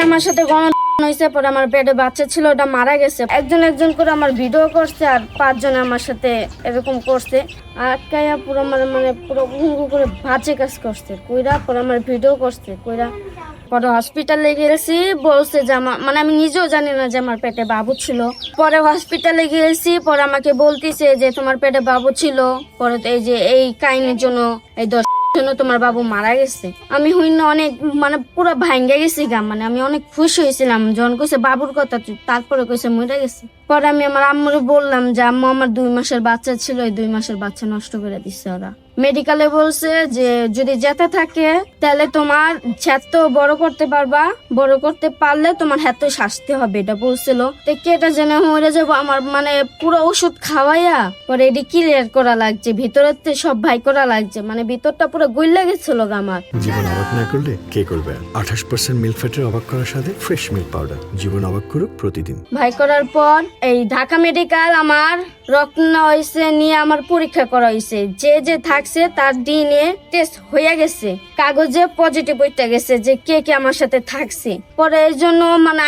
আমার সাথে হয়েছে, পরে আমার পেটে বাচ্চা ছিল, ওটা মারা গেছে। একজন একজন করে আমার ভিডিও করছে, আর 5 জন আমার সাথে এরকম করছে। আর কায়া পুরো আমার মানে পুরো উঙ্গু করে বাজে কাজ করছে কইরা, পরে আমার ভিডিও করছে কইরা। পরে হসপিটালে গেছি, বলছে যে আমার মানে আমি নিজেও জানি না যে আমার পেটে বাবু ছিল। পরে হসপিটালে গেছি, পরে আমাকে বলতিছে যে তোমার পেটে বাবু ছিল, পরে এই যে এই কাহিনীর জন্য এই জন্য তোমার বাবু মারা গেছে। আমি হইন অনেক মানে পুরো ভাঙ্গে গেছি গা, মানে আমি অনেক খুশি হয়েছিলাম যখন কইছে বাবুর কথা, তারপরে কইছে মরে গেছে। পরে আমি আমার আম্মুরে বললাম যে আম্মু আমার 2 মাসের বাচ্চা ছিল, এই 2 মাসের বাচ্চা নষ্ট করে দিচ্ছে ওরা। মেডিকেলে বলছে যে যদি যেতে থাকে তাহলে তোমার যত বড় করতে পারবা, বড় করতে পারলে তোমার এত শাস্তি হবে, এটা বলছিল। তো কেটা জেনে মরে যাবো আমার, মানে পুরো ওষুধ খাওয়াইয়া পরে এটি ক্লিয়ার করা লাগছে, ভিতরের সব ভাই করা লাগছে, মানে ভিতরটা পুরো গইলা গেছিল আমার। জীবন অবাক না করলে কে করবে? 28% মিল্ক ফ্যাটের অবাক করার সাথে ফ্রেশ মিল্ক পাউডার। জীবন অবাক করুক প্রতিদিন। ভাই করার পর এই ঢাকা মেডিকেল আমার রক্ত নেওয়া হয়েছে, নিয়ে আমার পরীক্ষা করা হয়েছে। যে যে থাকছে তার ডিএনএ টেস্ট হয়ে গেছে, কাগজে পজিটিভ হইতে গেছে যে কে কে আমার সাথে থাকছে। পরে এই জন্য মানে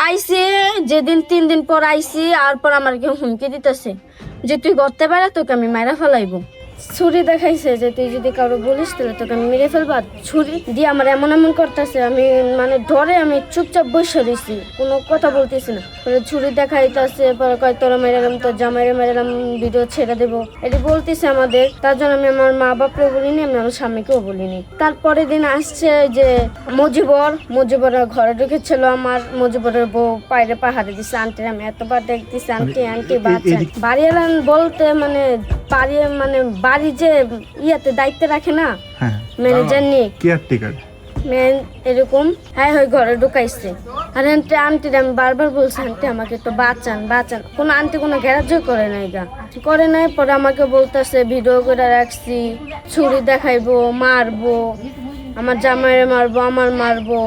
আইসে যেদিন 3 দিন পর আইসি, আর পর আমার কেউ হুমকি দিতেছে যে তুই করতে পারে তোকে আমি মাইরা ফেলাইবো। ছুরি দেখাইছে যে তুই যদি কারো বলিস তাহলে তোকে আমি মেরে ফেলবা। ছুরি দিয়ে আমার এমন এমন করতেছে, আমি মানে ডরে আমি চুপচাপ বসে রয়েছি, কোনো কথা বলতেছি না। পরে ছুরি দেখাইতেছে, পরে কয় তোরা মেরালাম, তোর জামাইরে মেরালাম, ভিডিও ছেড়ে দেবো, এটি বলতেছে আমাদের। তার জন্য আমি আমার মা বাপকেও বলিনি, আমি আমার স্বামীকেও বলিনি। তারপরের দিন আসছে যে মজিবরের ঘরে ঢুকেছিল আমার, মজিবরের বউ পায়রে পাহাড়ে দিচ্ছে আন্টির। আমি এতবার দেখতেছি আন্টি আন্টি বাচ্চা বাড়ি এলাম বলতে, মানে বাড়ি যে ইয়াতে দায়িত্বে রাখে না ম্যানেজার নিয়ে, কেয়ারটেকার এরকম হ্যাঁ ওই ঘরে ঢুকাইছে। আর আন্টির আমি বারবার বলছি আন্টি আমাকে তো বাঁচান বাঁচান, কোনো আন্টি কোনো গ্যারাজ্য করে নাই গা, করে নাই। পরে আমাকে বলতেছে ভিডিও করে রাখছি, ছুরি দেখাইবো, মারবো, আমার জামাইরে মারবো, আমার মারবো।